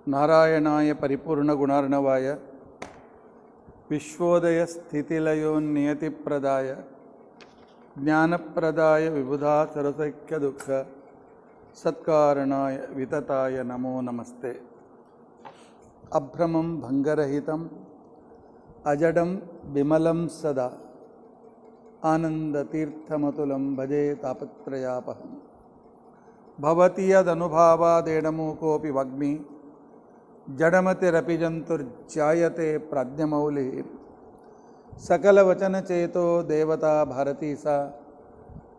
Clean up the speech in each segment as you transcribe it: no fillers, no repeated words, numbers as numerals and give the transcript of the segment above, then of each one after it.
नारायणाय परिपूर्णगुणार्णवाय विश्वोदयस्थितिलयोन्नियतिप्रदाय ज्ञानप्रदाय विबुधासुरसौख्यदुःख सत्कारणाय वितताय नमो नमस्ते। अभ्रमं भङ्गरहितम् अजडं विमलं सदा आनन्दतीर्थमतुलं भजे तापत्रयापहम्। भवति यदनुभावादेडमूकोऽपि वाग्मी जडमतिरपि जन्तुर्जायते प्राज्ञमौलिः। सकलवचनचेतो देवता भारती सा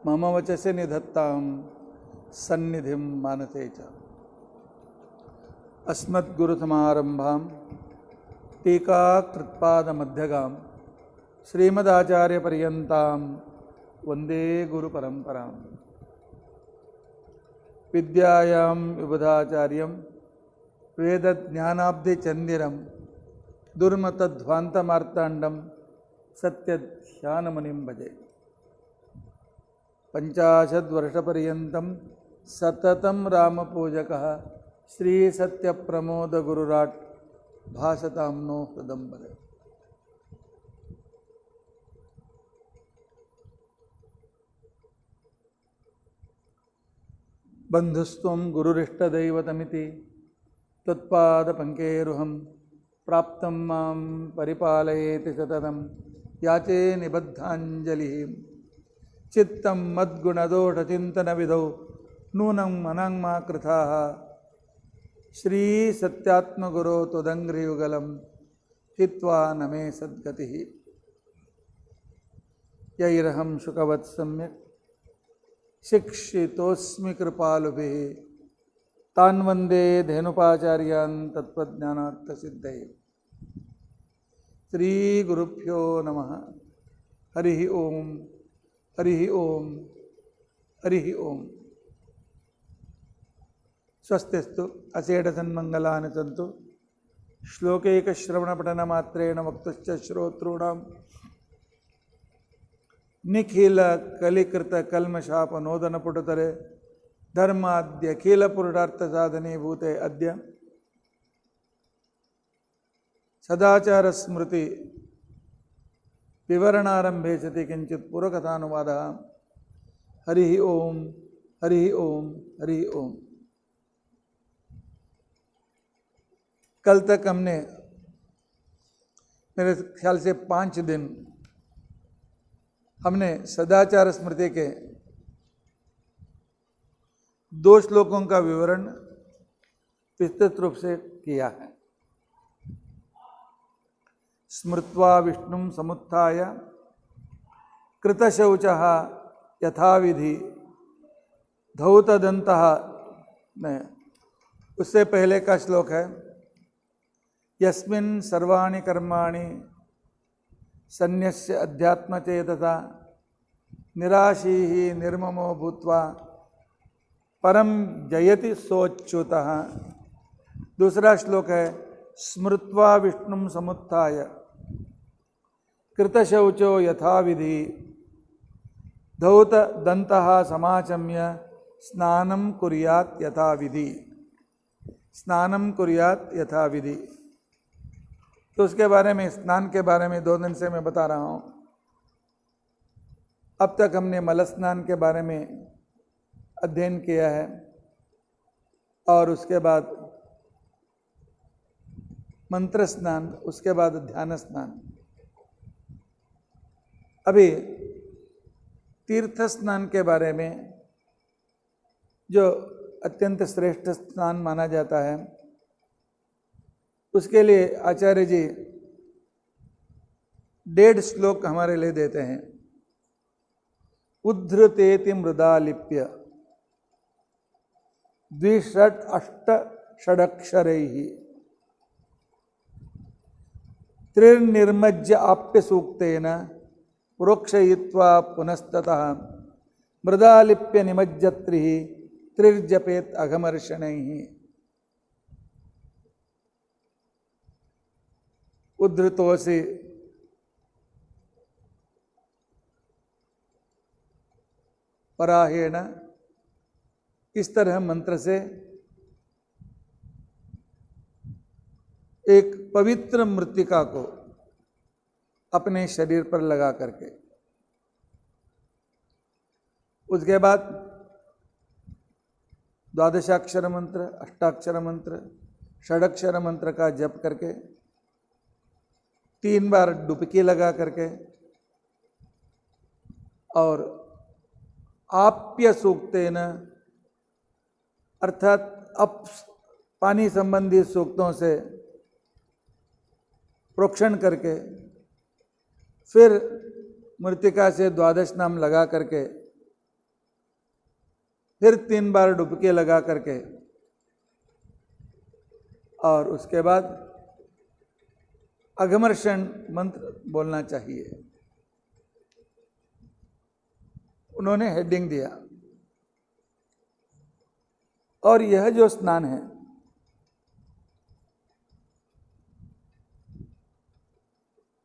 मम वचसि निधत्तां सन्निधिं मानसे च। अस्मद्गुरुसमारम्भां टीकाकृत्पादमध्यगां श्रीमदाचार्यपर्यन्तां वन्दे गुरुपरम्पराम्। विद्यायां विबुधाचार्यं वेदज्ञानाब्धिचन्दिरं दुर्मतध्वान्तमार्ताण्डं सत्यध्यानमुनिं भजे। 50 वर्षपर्यन्तं सततं रामपूजकः श्रीसत्यप्रमोदगुरुराट् भासतां नो हृदम्बरे। बन्धुस्त्वं गुरुरिष्टदैवतमिति त्वत्पादपङ्केरुहं प्राप्तं मां परिपालयेति सततं याचे निबद्धाञ्जलिः। चित्तं मद्गुणदोषचिन्तनविधौ नूनं मनाङ्मा कृताः श्रीसत्यात्मगुरो त्वदङ्घ्रियुगलं हित्वा न मे सद्गतिः। यैरहं शुकवत् सम्यक् शिक्षितोऽस्मि कृपालुभिः तान् वन्दे धेनुपाचार्यान् तत्त्वज्ञानार्थसिद्धये। श्रीगुरुभ्यो नमः। हरिः ओम् हरिः ओम् हरिः ओम्। स्वस्तिस्तु असेढसन्मङ्गलानि सन्तु। श्लोकैकश्रवणपठनमात्रेण वक्तुश्च श्रोतॄणां निखिलकलिकृतकल्मषापनोदनपुटतरे धर्माद्यखिलपुरुषार्थसाधनीभूते अद्य सदाचारस्मृति विवरणारम्भे सति किञ्चित् पूर्वकथानुवादः। हरिः ओम् हरिः ओम् हरिः ओम्। कल तक हमने मेरे ख्याल से 5 दिन हमने सदाचार स्मृति के 2 श्लोकों का विवरण विस्तृत रूप से किया है। स्मृत्वा विष्णुं समुत्थाय कृतशौचः यथाविधि धौतदन्तः। उससे पहले का श्लोक है यस्मिन् सर्वाणि कर्माणि सन्न्यस्य अध्यात्मचेतसा निराशीः निर्ममो भूत्वा परम जयति सोच्युतः। दूसरा श्लोक है स्मृत्वा विष्णुं समुत्थाय कृतशौचो यथाविधि धौतदन्तः समाचम्य स्नानं कुर्यात् यथाविधि। स्नानं कुर्यात् यथाविधि। तो उसके बारे में, स्नान के बारे में 2 दिन से मैं बता रहा हूँ। अब तक हमने मल स्नान के बारे में अध्ययन किया है और उसके बाद मंत्र स्नान, उसके बाद ध्यान स्नान। अभी तीर्थ स्नान के बारे में, जो अत्यंत श्रेष्ठ स्नान माना जाता है, उसके लिए आचार्य जी 1.5 श्लोक हमारे लिए देते हैं। उद्धृतेति मृदा लिप्य द्विषट् अष्ट षडक्षरैः त्रिर्निर्मज्य आप्य सूक्तेन प्रोक्षयित्वा पुनस्ततः मृदा लिप्य निमज्जत्रिः त्रिर्जपेत् अघमर्षणैः। उद्धृतोऽसि पराहेण, इस तरह मंत्र से एक पवित्र मृत्तिका को अपने शरीर पर लगा करके, उसके बाद द्वादशाक्षर मंत्र, अष्टाक्षर मंत्र, षडक्षर मंत्र का जप करके 3 बार डुबकी लगा करके और आप्य सूक्तेन अर्थात अप पानी संबंधी सूक्तों से प्रोक्षण करके फिर मृत्तिका से द्वादश नाम लगा करके फिर 3 बार डुबकी लगा करके और उसके बाद अघमर्षण मंत्र बोलना चाहिए। उन्होंने हेडिंग दिया। और यह जो स्नान है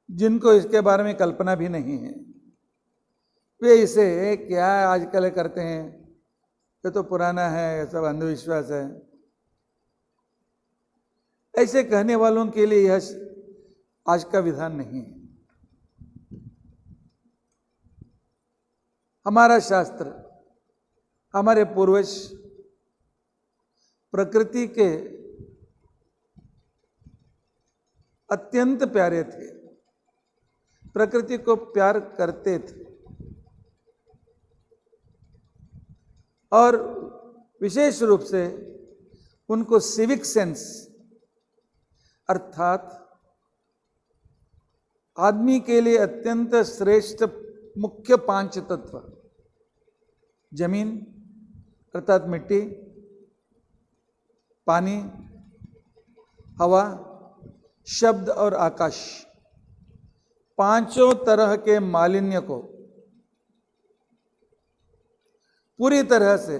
जिनको इसके बारे में कल्पना भी नहीं है वे इसे क्या आजकल करते हैं, ये तो पुराना है, ये सब अंधविश्वास है, ऐसे कहने वालों के लिए यह आज का विधान नहीं है। हमारा शास्त्र, हमारे पूर्वज प्रकृति के अत्यंत प्यारे थे, प्रकृति को प्यार करते थे और विशेष रूप से उनको सिविक सेंस अर्थात आदमी के लिए अत्यंत श्रेष्ठ मुख्य 5 तत्व, जमीन अर्थात मिट्टी, पानी, हवा, शब्द और आकाश, 5 तरह के मालिन्य को पूरी तरह से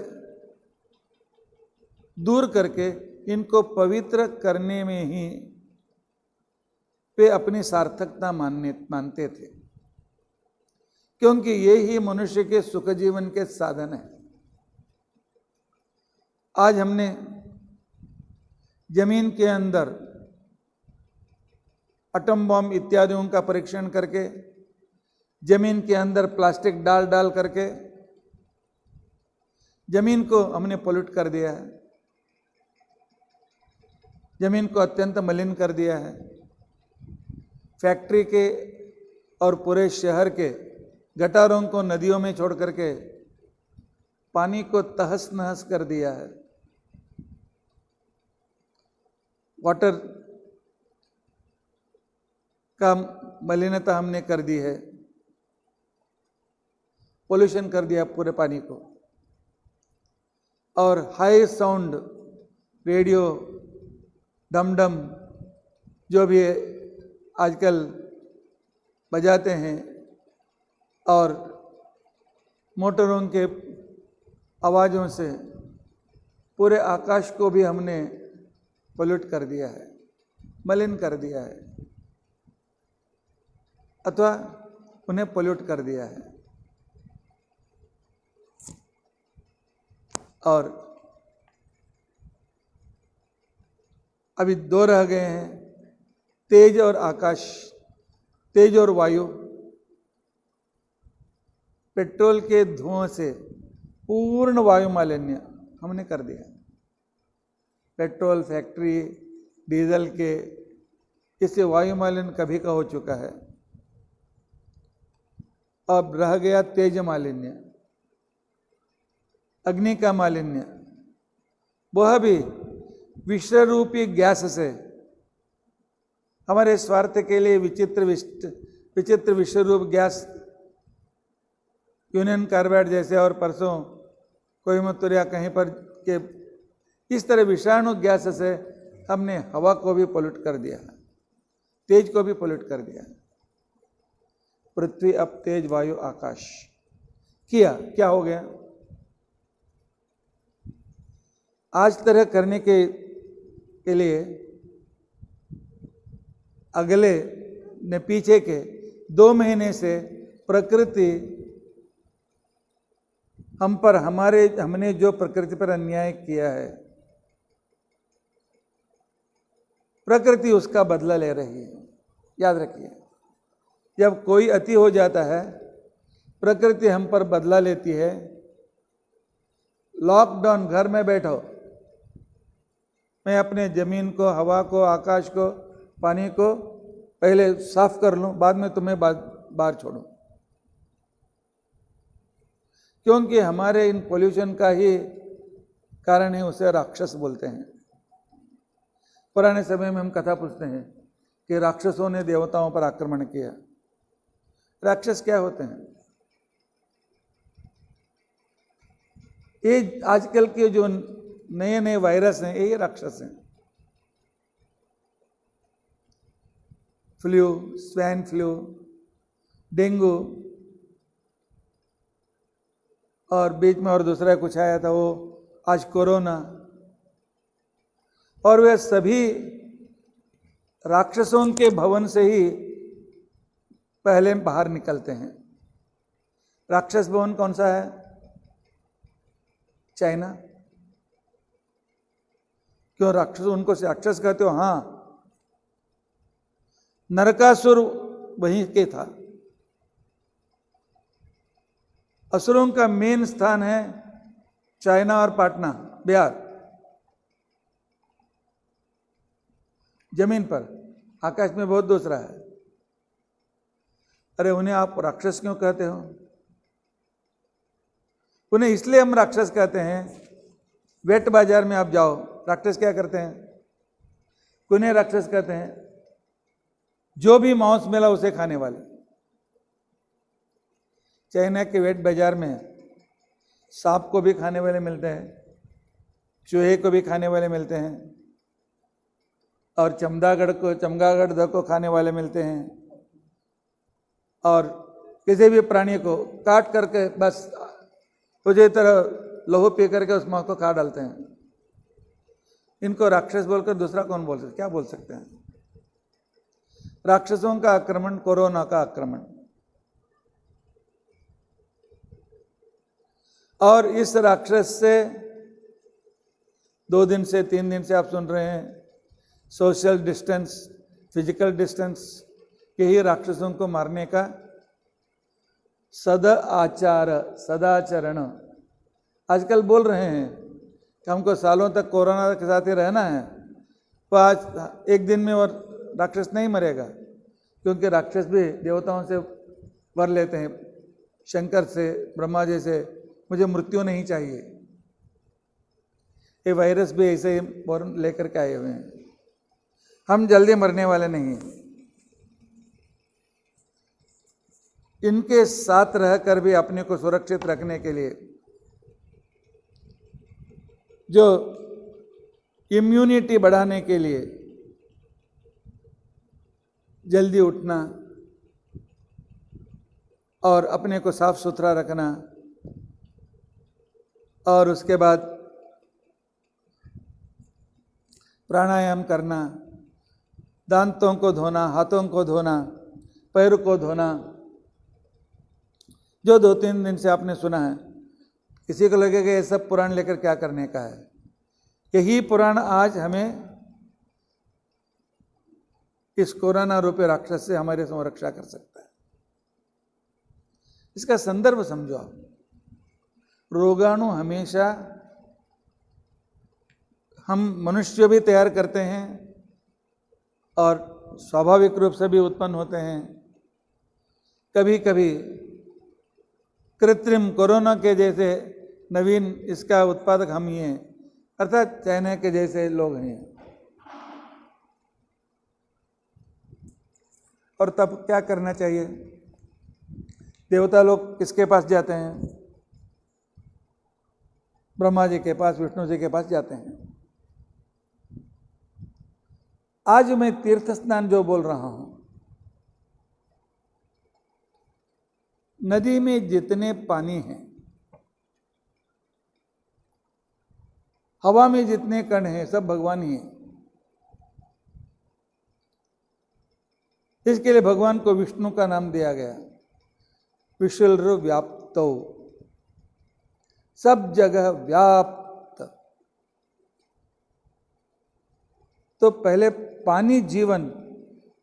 दूर करके इनको पवित्र करने में ही वे अपनी सार्थकता मानते थे, क्योंकि ये ही मनुष्य के सुख जीवन के साधन है। आज हमने जमीन के अंदर एटम बॉम्ब इत्यादियों का परीक्षण करके जमीन के अंदर प्लास्टिक डाल करके जमीन को हमने पोल्यूट कर दिया है, जमीन को अत्यंत मलिन कर दिया है। फैक्ट्री के और पूरे शहर के गटारों को नदियों में छोड़ करके पानी को तहस नहस कर दिया है। वाटर का मलिनता हमने कर दी है, पोल्यूशन कर दिया पूरे पानी को। और हाई साउंड रेडियो डम जो भी आजकल बजाते हैं और मोटरों के आवाज़ों से पूरे आकाश को भी हमने पोल्यूट कर दिया है, मलिन कर दिया है अथवा उन्हें पोल्यूट कर दिया है। और अभी 2 रह गए हैं, तेज और आकाश, तेज और वायु। पेट्रोल के धुओं से पूर्ण वायु मालिन्य हमने कर दिया। पेट्रोल फैक्ट्री डीजल के, इससे वायु मालिन्य कभी का हो चुका है। अब रह गया तेज मालिन्य, अग्नि का मालिन्य। वह भी विषय रूपी गैस से हमारे स्वार्थ के लिए विचित्र विषय रूप गैस, यूनियन कार्बाइड जैसे, और परसों कोयम्बतूर या कहीं पर के इस तरह विषाणु गैस से हमने हवा को भी पोल्यूट कर दिया, तेज को भी पोल्यूट कर दिया। पृथ्वी अब तेज वायु आकाश किया, क्या हो गया? आज तरह करने के लिए अगले ने पीछे के 2 महीने से प्रकृति हम पर हमने जो प्रकृति पर अन्याय किया है, प्रकृति उसका बदला ले रही है। याद रखिए, जब कोई अति हो जाता है, प्रकृति हम पर बदला लेती है। लॉकडाउन, घर में बैठो, मैं अपने जमीन को, हवा को, आकाश को, पानी को पहले साफ कर लूं, बाद में तुम्हें बाहर छोड़ूं। क्योंकि हमारे इन पोल्यूशन का ही कारण है, उसे राक्षस बोलते हैं। पुराने समय में हम कथा पूछते हैं कि राक्षसों ने देवताओं पर आक्रमण किया। राक्षस क्या होते हैं? ये आजकल के जो नए नए वायरस हैं, ये राक्षस हैं। फ्लू, स्वैन फ्लू, डेंगू, और बीच में और दूसरा कुछ आया था, वो आज कोरोना। और वे सभी राक्षसों के भवन से ही पहले बाहर निकलते हैं। राक्षस भवन कौन सा है? चाइना। क्यों राक्षस, उनको राक्षस कहते हो? हाँ, नरकासुर वहीं के था। असुरों का मेन स्थान है चाइना और पाटना, बिहार। जमीन पर, आकाश में बहुत दूसरा है। अरे उन्हें आप राक्षस क्यों कहते हो? उन्हें इसलिए हम राक्षस कहते हैं, वेट बाजार में आप जाओ, राक्षस क्या करते हैं? उन्हें राक्षस कहते हैं जो भी मांस मिला उसे खाने वाले। चाइना के वेट बाजार में सांप को भी खाने वाले मिलते हैं, चूहे को भी खाने वाले मिलते हैं, और चमगादड़ को खाने वाले मिलते हैं, और किसी भी प्राणी को काट करके बस तुझे तरह लहू पी करके उस मांस को खा डालते हैं। इनको राक्षस बोलकर दूसरा कौन बोल सकते? क्या बोल सकते हैं? राक्षसों का आक्रमण, कोरोना का आक्रमण। और इस राक्षस से 2 दिन से 3 दिन से आप सुन रहे हैं, सोशल डिस्टेंस, फिजिकल डिस्टेंस, यही राक्षसों को मारने का सदाचरण आजकल बोल रहे हैं कि हमको सालों तक कोरोना के साथ ही रहना है। तो आज एक दिन में और राक्षस नहीं मरेगा, क्योंकि राक्षस भी देवताओं से वर लेते हैं, शंकर से, ब्रह्मा जी से, मुझे मृत्यु नहीं चाहिए। ये वायरस भी ऐसे ही लेकर के आए हुए हैं। हम जल्दी मरने वाले नहीं हैं। इनके साथ रहकर भी अपने को सुरक्षित रखने के लिए जो इम्यूनिटी बढ़ाने के लिए जल्दी उठना और अपने को साफ सुथरा रखना, और उसके बाद प्राणायाम करना, दांतों को धोना, हाथों को धोना, पैर को धोना, जो 2-3 दिन से आपने सुना है। किसी को लगेगा ये सब पुराण लेकर क्या करने का है। यही पुराण आज हमें इस कोरोना रूपी राक्षस से हमारे संरक्षा कर सकता है। इसका संदर्भ समझो आप। रोगाणु हमेशा हम मनुष्य भी तैयार करते हैं और स्वाभाविक रूप से भी उत्पन्न होते हैं। कभी कभी कृत्रिम कोरोना के जैसे नवीन इसका उत्पादक हम ही हैं, अर्थात चाइना के जैसे लोग हैं। और तब क्या करना चाहिए? देवता लोग किसके पास जाते हैं? ब्रह्मा जी के पास, विष्णु जी के पास जाते हैं। आज मैं तीर्थ स्नान जो बोल रहा हूं, नदी में जितने पानी हैं, हवा में जितने कण हैं, सब भगवान ही हैं। इसके लिए भगवान को विष्णु का नाम दिया गया। विशुल्र व्याप्तो, सब जगह व्याप्त। तो पहले पानी जीवन,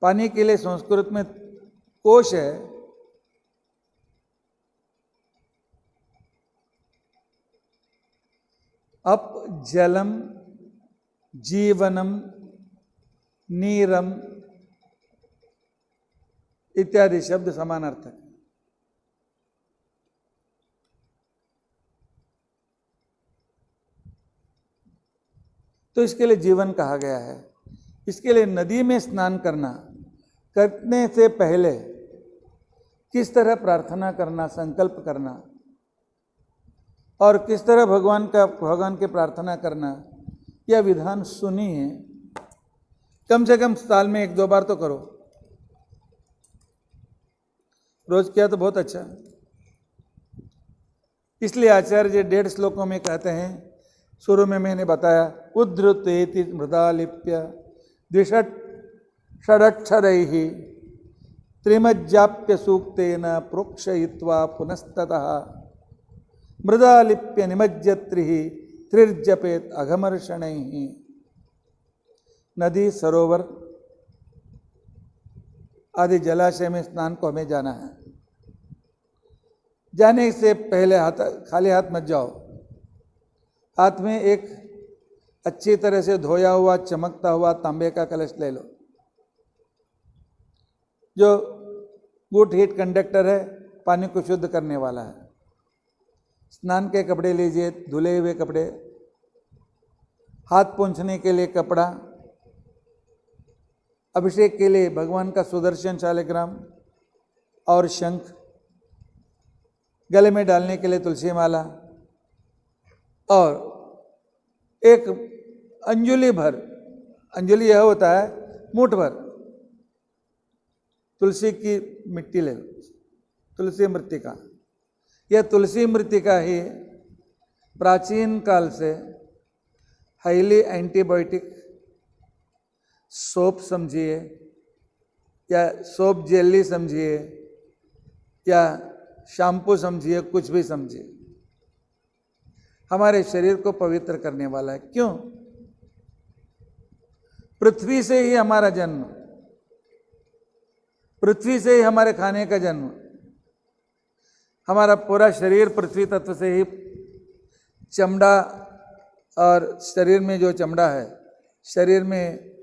पानी के लिए संस्कृत में कोश है। अप जलम जीवनम नीरम इत्यादि शब्द समानार्थक है। तो इसके लिए जीवन कहा गया है। इसके लिए नदी में स्नान करने से पहले किस तरह प्रार्थना करना, संकल्प करना और किस तरह भगवान की प्रार्थना करना, यह विधान सुनिए। कम से कम साल में 1-2 बार तो करो। रोज किया तो बहुत अच्छा। इसलिए आचार्य जी 1.5 श्लोकों में कहते हैं, शुरू में मैंने बताया, उद्धृतेति मृदालिप्य द्विषडक्षरैः त्रिमज्जाप्य सूक्तेन प्रोक्षयित्वा पुनस्ततः मृदालिप्य निमज्जत्रिः त्रिर्जपेत अघमर्षणैः। नदी, सरोवर आदि जलाशय में स्नान को हमें जाना है। जाने से पहले खाली हाथ मत जाओ। हाथ में एक अच्छी तरह से धोया हुआ चमकता हुआ तांबे का कलश ले लो, जो गुड हीट कंडक्टर है, पानी को शुद्ध करने वाला है। स्नान के कपड़े लीजिए, धुले हुए कपड़े, हाथ पोंछने के लिए कपड़ा, अभिषेक के लिए भगवान का सुदर्शन शालिग्राम और शंख, गले में डालने के लिए तुलसी माला और एक अंजुलि भर, अंजुलि यह होता है मुठ भर तुलसी की मिट्टी ले लो, तुलसी मृत्तिका। यह तुलसी मृत्तिका ही प्राचीन काल से हाईली एंटीबायोटिक सोप समझिए या सोप जेली समझिए या शैम्पू समझिए, कुछ भी समझिए, हमारे शरीर को पवित्र करने वाला है। क्यों? पृथ्वी से ही हमारा जन्म, पृथ्वी से ही हमारे खाने का जन्म, हमारा पूरा शरीर पृथ्वी तत्व से ही, चमड़ा और शरीर में जो चमड़ा है, शरीर में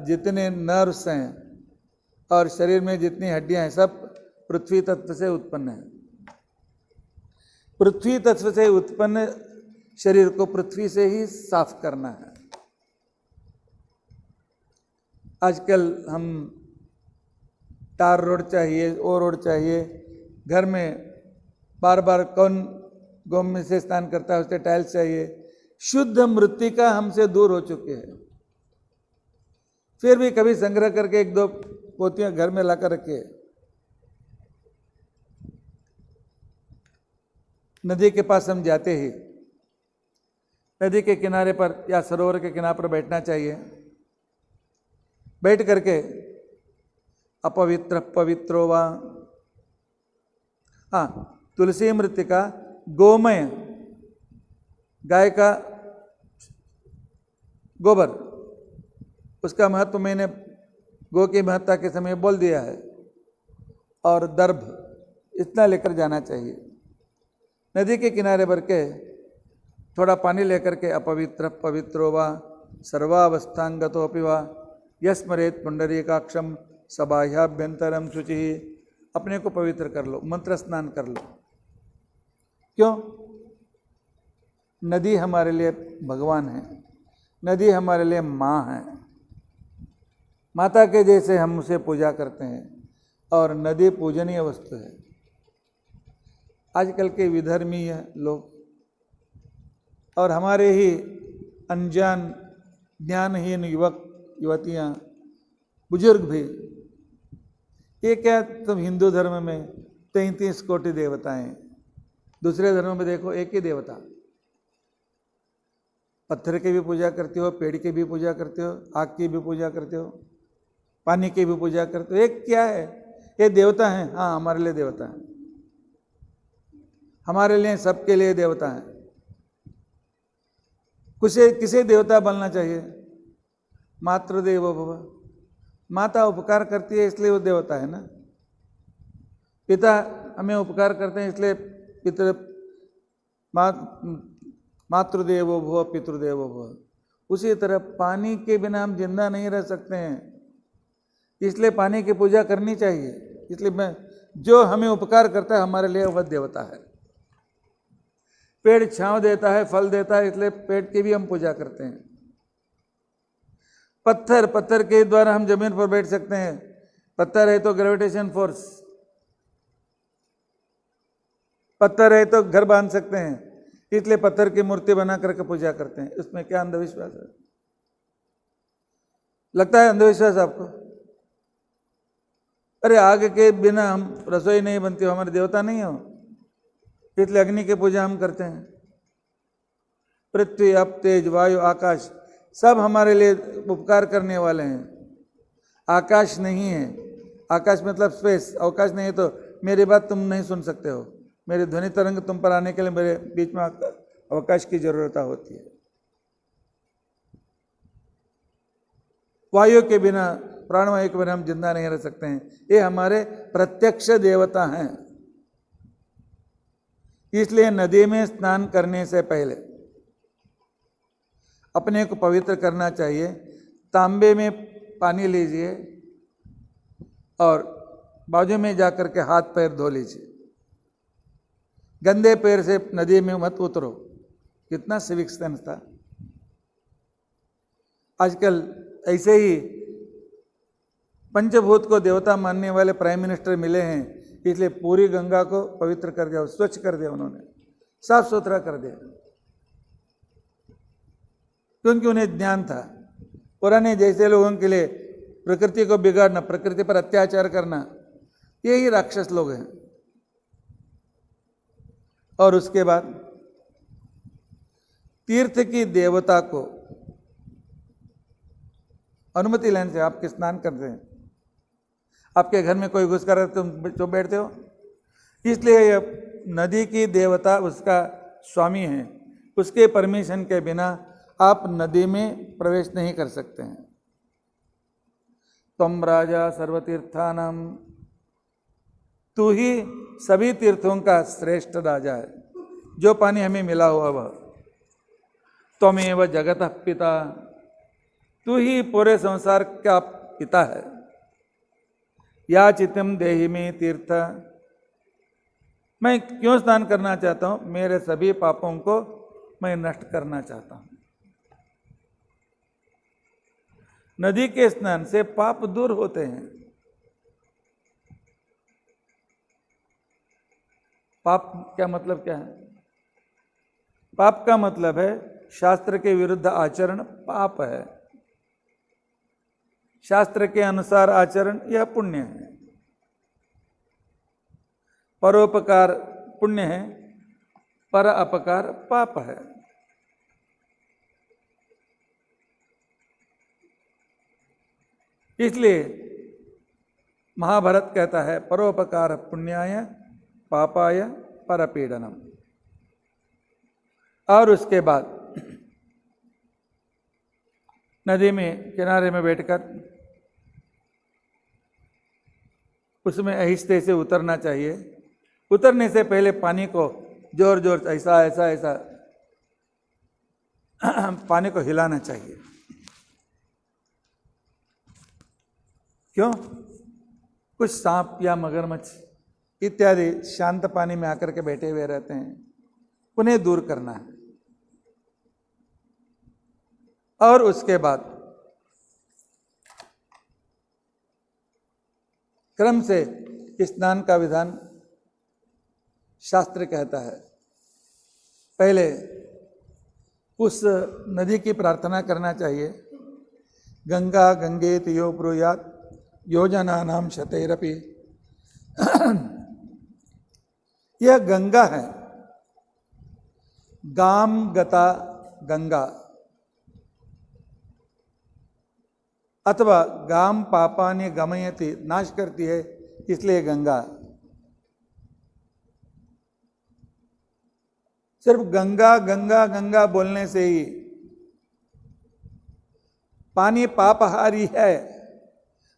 जितने नर्व्स हैं और शरीर में जितनी हड्डियां हैं, सब पृथ्वी तत्व से उत्पन्न है। पृथ्वी तत्व से उत्पन्न शरीर को पृथ्वी से ही साफ करना है। आजकल हम टार रोड चाहिए, वो रोड चाहिए, घर में बार बार कौन गोम से स्नान करता है, उससे टाइल्स चाहिए। शुद्ध मृत्तिका हमसे दूर हो चुके हैं। फिर भी कभी संग्रह करके 1-2 पोतियां घर में लाकर रखे। नदी के पास हम जाते ही नदी के किनारे पर या सरोवर के किनारे पर बैठना चाहिए। बैठ करके अपवित्र पवित्रो वा, हाँ, तुलसी मृत्तिका, गोमय, गाय का गोबर, उसका महत्व मैंने गो की महत्ता के समय बोल दिया है, और दर्भ, इतना लेकर जाना चाहिए। नदी के किनारे भर के थोड़ा पानी लेकर के अपवित्र पवित्रो वा सर्वावस्थांगतोपि वा यस्मरेत पुंडरीकाक्षम सबाह्याभ्यंतरम शुचि, अपने को पवित्र कर लो, मंत्र स्नान कर लो। क्यों? नदी हमारे लिए भगवान है, नदी हमारे लिए माँ है। माता के जैसे हम उसे पूजा करते हैं और नदी पूजनीय वस्तु है। आजकल के विधर्मीय लोग और हमारे ही अनजान ज्ञानहीन युवक युवतियाँ, बुजुर्ग भी, ये क्या, तुम हिंदू धर्म में 33 कोटि देवताएं, दूसरे धर्म में देखो एक ही देवता। पत्थर की भी पूजा करते हो, पेड़ की भी पूजा करते हो, आग की भी पूजा करते हो, पानी की भी पूजा करते हो। एक क्या है? ये देवता हैं। हाँ, हमारे लिए देवता हैं, हमारे लिए, सबके लिए देवता हैं। किसे देवता बनना चाहिए? मातृदेवो भव। माता उपकार करती है इसलिए वो देवता है ना। पिता हमें उपकार करते हैं इसलिए पितृ मातृदेवो भव पितृदेवो भव। उसी तरह पानी के बिना हम जिंदा नहीं रह सकते हैं, इसलिए पानी की पूजा करनी चाहिए। इसलिए मैं जो हमें उपकार करता है हमारे लिए वह देवता है। पेड़ छांव देता है, फल देता है, इसलिए पेड़ की भी हम पूजा करते हैं। पत्थर के द्वारा हम जमीन पर बैठ सकते हैं। पत्थर है तो ग्रेविटेशन फोर्स, पत्थर है तो घर बांध सकते हैं, इसलिए पत्थर की मूर्ति बना करके पूजा करते हैं। इसमें क्या अंधविश्वास है? लगता है अंधविश्वास आपको? अरे आग के बिना हम रसोई नहीं बनती हो, हमारे देवता नहीं हो, इसलिए अग्नि की पूजा हम करते हैं। पृथ्वी, अप, तेज, वायु, आकाश सब हमारे लिए उपकार करने वाले हैं। आकाश नहीं है, आकाश मतलब स्पेस, अवकाश नहीं है तो मेरी बात तुम नहीं सुन सकते हो। मेरी ध्वनि तरंग तुम पर आने के लिए मेरे बीच में अवकाश की जरूरत होती है। वायु के बिना, प्राणवायु के बिना हम जिंदा नहीं रह सकते हैं। ये हमारे प्रत्यक्ष देवता हैं। इसलिए नदी में स्नान करने से पहले अपने को पवित्र करना चाहिए। तांबे में पानी लीजिए और बाजू में जाकर के हाथ पैर धो लीजिए। गंदे पैर से नदी में मत उतरो। कितना सिविक सेंस था। आजकल ऐसे ही पंचभूत को देवता मानने वाले प्राइम मिनिस्टर मिले हैं, इसलिए पूरी गंगा को पवित्र कर दिया, स्वच्छ कर दिया, उन्होंने साफ सुथरा कर दिया, क्योंकि उन्हें ज्ञान था। पुराने जैसे लोगों के लिए प्रकृति को बिगाड़ना, प्रकृति पर अत्याचार करना, यही राक्षस लोग हैं। और उसके बाद तीर्थ की देवता को अनुमति लेने से आप स्नान करते हैं। आपके घर में कोई घुस कर तुम जो बैठते हो, इसलिए नदी की देवता उसका स्वामी है, उसके परमिशन के बिना आप नदी में प्रवेश नहीं कर सकते हैं। तुम राजा सर्वतीर्थानाम, तू ही सभी तीर्थों का श्रेष्ठ राजा है। जो पानी हमें मिला हुआ वह, त्वमेव जगतः पिता, तू ही पूरे संसार का पिता है। या चितम देहि में तीर्थ, मैं क्यों स्नान करना चाहता हूं? मेरे सभी पापों को मैं नष्ट करना चाहता हूं। नदी के स्नान से पाप दूर होते हैं। पाप क्या मतलब क्या है? पाप का मतलब है शास्त्र के विरुद्ध आचरण पाप है, शास्त्र के अनुसार आचरण यह पुण्य है। परोपकार पुण्य है, पर अपकार पाप है। इसलिए महाभारत कहता है परोपकार पुण्याय पापाय परपीडनम। और उसके बाद नदी में किनारे में बैठकर उसमें आहिस्ते से उतरना चाहिए। उतरने से पहले पानी को जोर जोर ऐसा ऐसा ऐसा पानी को हिलाना चाहिए। क्यों? कुछ सांप या मगरमच्छ इत्यादि शांत पानी में आकर के बैठे हुए रहते हैं, उन्हें दूर करना है। और उसके बाद क्रम से स्नान का विधान शास्त्र कहता है। पहले उस नदी की प्रार्थना करना चाहिए। गंगा गंगेति यो ब्रूयात् योजनानां शतैरपि। यह गंगा है, गाम गता गंगा, अथवा गाम पापानि गमयति, नाश करती है, इसलिए गंगा। सिर्फ गंगा गंगा गंगा बोलने से ही पानी पापहारी है,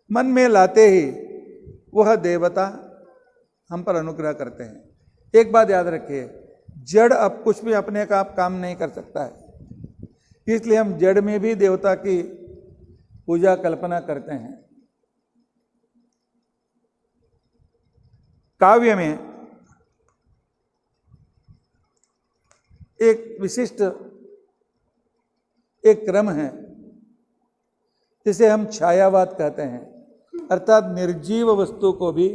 मन में लाते ही वह देवता हम पर अनुग्रह करते हैं। एक बात याद रखिए, जड़ अब कुछ भी अपने का काम नहीं कर सकता है, इसलिए हम जड़ में भी देवता की पूजा कल्पना करते हैं। काव्य में एक विशिष्ट एक क्रम है जिसे हम छायावाद कहते हैं, अर्थात निर्जीव वस्तु को भी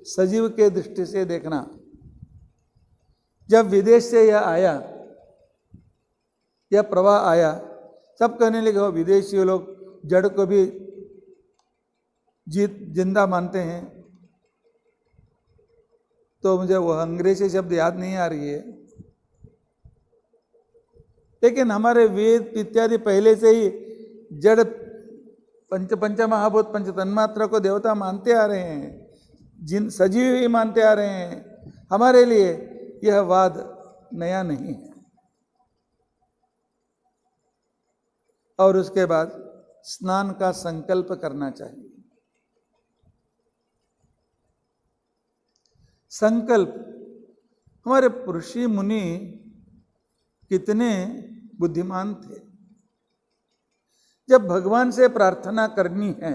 सजीव के दृष्टि से देखना। जब विदेश से यह आया, यह प्रवाह आया, सब कहने लगे हो विदेशी लोग जड़ को भी जिंदा मानते हैं। तो मुझे वह अंग्रेजी शब्द याद नहीं आ रही है, लेकिन हमारे वेद इत्यादि पहले से ही जड़ पंच महाभूत पंच तन्मात्रा को देवता मानते आ रहे हैं, जिन सजीव ही मानते आ रहे हैं। हमारे लिए यह वाद नया नहीं है। और उसके बाद स्नान का संकल्प करना चाहिए। संकल्प, हमारे ऋषि मुनि कितने बुद्धिमान थे। जब भगवान से प्रार्थना करनी है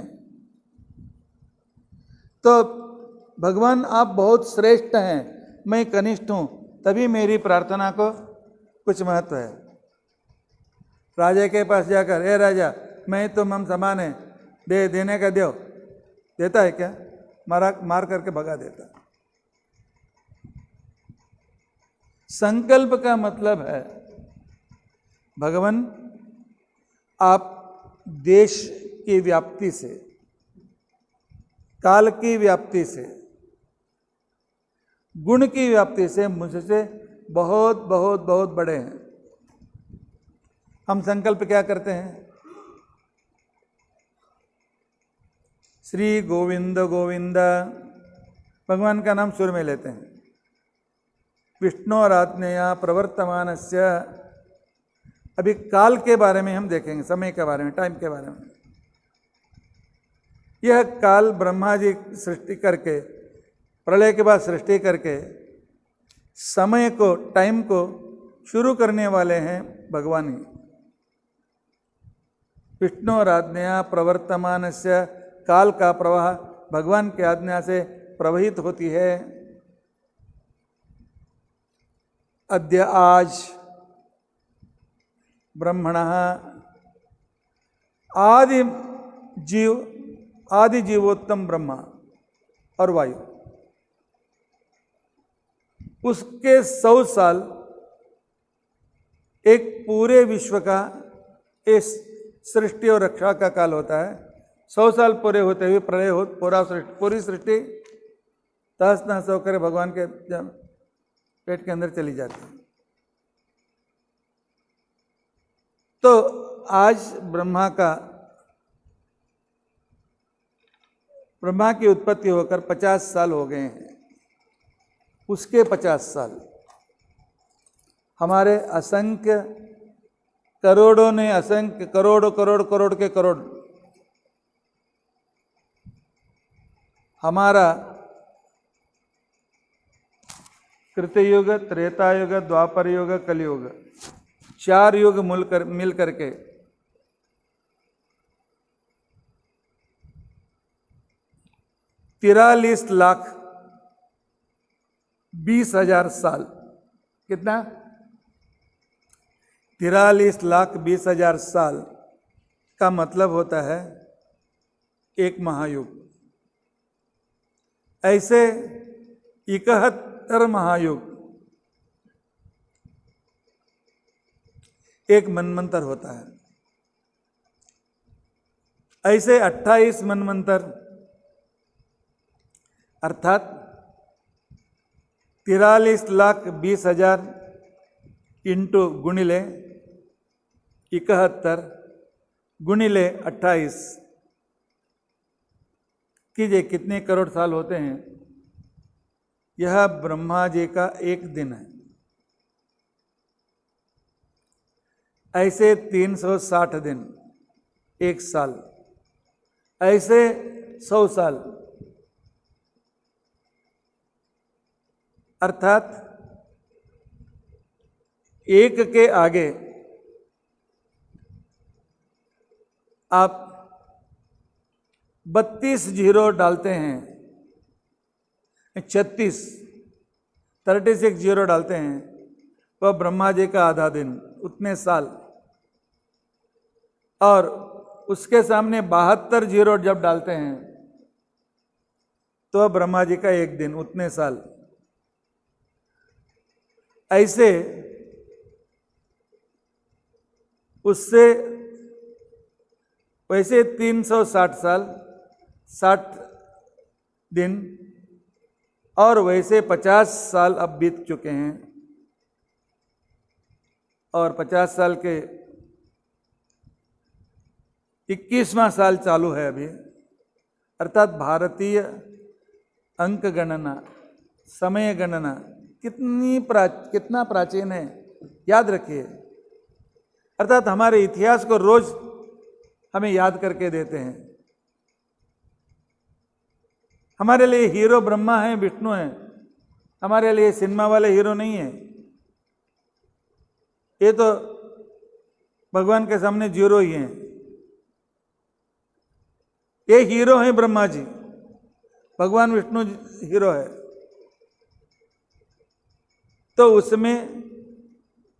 तो भगवान आप बहुत श्रेष्ठ हैं, मैं कनिष्ठ हूं, तभी मेरी प्रार्थना को कुछ महत्व है। राजा के पास जाकर, ए राजा मैं तुम हम समान है, देने का दो, देता है क्या? मार करके भगा देता। संकल्प का मतलब है भगवान आप देश की व्याप्ति से, काल की व्याप्ति से, गुण की व्याप्ति से मुझसे बहुत बहुत बहुत बड़े हैं। हम संकल्प क्या करते हैं? श्री गोविंद गोविंद, भगवान का नाम सुर में लेते हैं। विष्णोराज्ञया प्रवर्तमानस्य, अभी काल के बारे में हम देखेंगे, समय के बारे में, टाइम के बारे में। यह काल ब्रह्मा जी सृष्टि करके, प्रलय के बाद सृष्टि करके समय को, टाइम को शुरू करने वाले हैं भगवान ही। विष्णोराज्ञया प्रवर्तमानस्य, काल का प्रवाह भगवान की आज्ञा से प्रवहित होती है। अद्य आज ब्रह्मणः आदि जीवोत्तम ब्रह्मा और वायु, उसके 100 साल एक पूरे विश्व का इस सृष्टि और रक्षा का काल होता है। 100 साल पूरे होते हुए प्रलय हो, पूरी सृष्टि तहस नहस होकर भगवान के पेट के अंदर चली जाती है। तो आज ब्रह्मा की उत्पत्ति होकर 50 साल हो गए हैं। उसके 50 साल हमारे असंख्य करोड़ों ने, असंख्य करोड़ करोड़ करोड़ के करोड़, हमारा कृतयुग, त्रेता युग, द्वापर युग, कलयुग, 4 युग मिल करके 43,20,000 साल। कितना? 43,20,000 साल का मतलब होता है एक महायुग। ऐसे 71 महायुग, एक मनमंत्र होता है। ऐसे 28 मनमंत्र, अर्थात 43,20,000 इंटू गुणिले 71 गुणिले 28 कीजिए कितने करोड़ साल होते हैं। यह ब्रह्मा जी का एक दिन है। ऐसे 360 दिन 1 साल, ऐसे 100 साल, अर्थात एक के आगे आप 32 जीरो डालते हैं, 36 जीरो डालते हैं, वह ब्रह्मा जी का आधा दिन, उतने साल। और उसके सामने 72 जीरो जब डालते हैं तो ब्रह्मा जी का 1 दिन, उतने साल। ऐसे उससे वैसे 360 साल, 60 दिन, और वैसे 50 साल अब बीत चुके हैं, और 50 साल के 21वां साल चालू है अभी। अर्थात भारतीय अंक गणना, समय गणना कितना प्राचीन है, याद रखिए। अर्थात हमारे इतिहास को रोज हमें याद करके देते हैं। हमारे लिए हीरो ब्रह्मा है, विष्णु है, हमारे लिए सिनेमा वाले हीरो नहीं है। ये तो भगवान के सामने जीरो ही हैं। ये हीरो है ब्रह्मा जी, भगवान विष्णु हीरो है। तो उसमें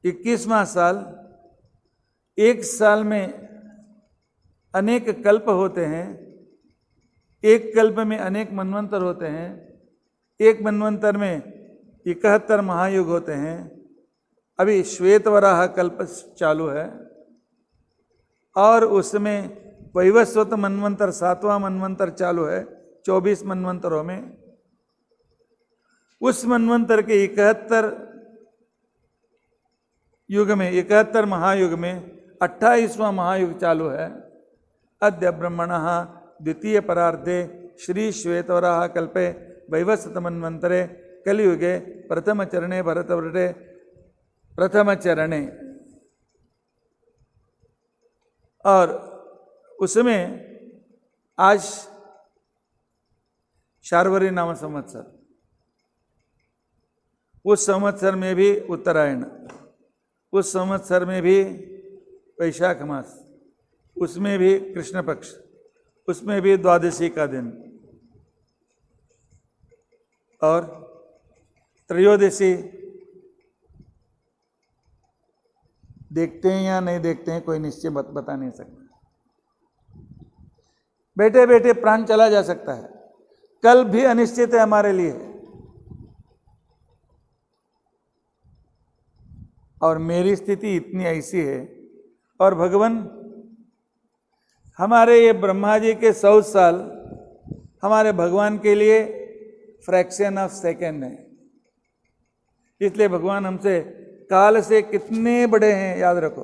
21वां साल, 1 साल में अनेक कल्प होते हैं, एक कल्प में अनेक मनवंतर होते हैं, एक मनवंतर में 71 महायुग होते हैं। अभी श्वेतवराह कल्प चालू है, और उसमें वैवस्वत मनवंतर 7वां मनवंतर चालू है 24 मनवंतरों में। उस मनवंतर के 71 युग में, 71 महायुग में 28वां महायुग चालू है। अद्य ब्रह्मणः द्वितीय परार्धे श्री श्वेतवराह कल्पे वैवस्वत मनवंतरे कलियुगे प्रथम चरणे भरतवर्षे प्रथम चरणे। और उसमें आज शार्वरी नाम संवत्सर, उस संवत्सर में भी उत्तरायण, उस संवत्सर में भी वैशाख मास, उसमें भी कृष्ण पक्ष, उसमें भी द्वादशी का दिन, और त्रयोदशी देखते हैं या नहीं देखते हैं कोई निश्चय बता नहीं सकता। बैठे बैठे प्राण चला जा सकता है। कल भी अनिश्चित है हमारे लिए, और मेरी स्थिति इतनी ऐसी है। और भगवान हमारे ये ब्रह्मा जी के 100 साल हमारे भगवान के लिए फ्रैक्शन ऑफ सेकेंड है। इसलिए भगवान हमसे काल से कितने बड़े हैं याद रखो।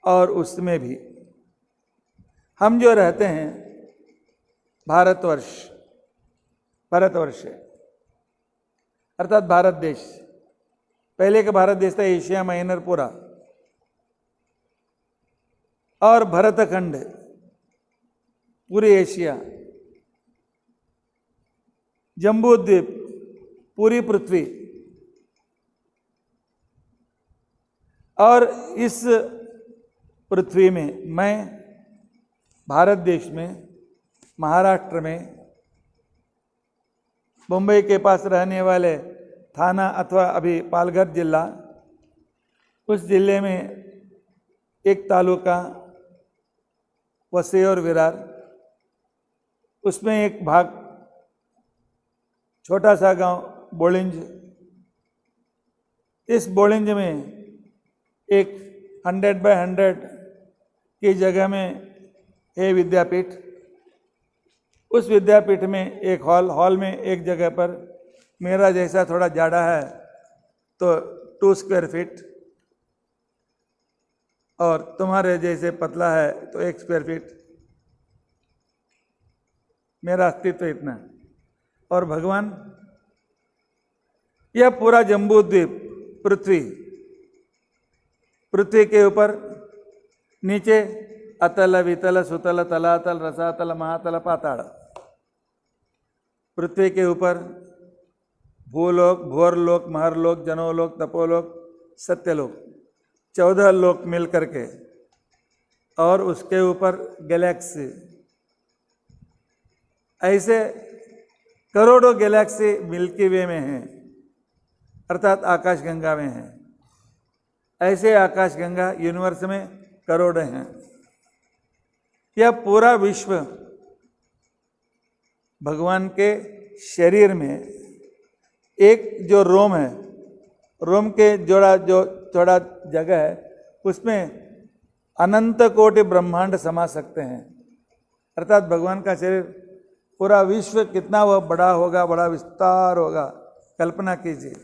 और उसमें भी हम जो रहते हैं भारतवर्ष अर्थात भारत देश, पहले का भारत देश था एशिया माइनर पूरा, और भरतखंड पूरी एशिया, जम्बू द्वीप पूरी पृथ्वी। और इस पृथ्वी में मैं भारत देश में, महाराष्ट्र में, मुंबई के पास रहने वाले थाना अथवा अभी पालघर जिला, उस जिले में एक तालुका वसई और विरार, उसमें एक भाग छोटा सा गांव बोलिंज। इस बोलिंज में एक 100 बाय 100 की जगह में है विद्यापीठ। उस विद्यापीठ में एक हॉल में एक जगह पर मेरा जैसा थोड़ा जाड़ा है तो 2 स्क्वायर फीट, और तुम्हारे जैसे पतला है तो 1 स्क्वायर फीट। मेरा अस्तित्व इतना। और भगवान यह पूरा जम्बू द्वीप पृथ्वी के ऊपर नीचे अतल वितल सुतल तलातल रसातल महातल पाताल। पृथ्वी के ऊपर भूलोक, भूरलोक, महरलोक, जनोलोक, तपोलोक, सत्यलोक, 14 लोक मिल करके, और उसके ऊपर गैलेक्सी, ऐसे करोड़ों गैलेक्सी मिल्की वे में हैं, अर्थात आकाशगंगा में हैं। ऐसे आकाशगंगा यूनिवर्स में करोड़ों हैं। यह पूरा विश्व भगवान के शरीर में एक जो रोम है, रोम के जोड़ा जो थोड़ा जगह है, उसमें अनंत कोटि ब्रह्मांड समा सकते हैं। अर्थात भगवान का शरीर, पूरा विश्व कितना वह बड़ा होगा, बड़ा विस्तार होगा, कल्पना कीजिए।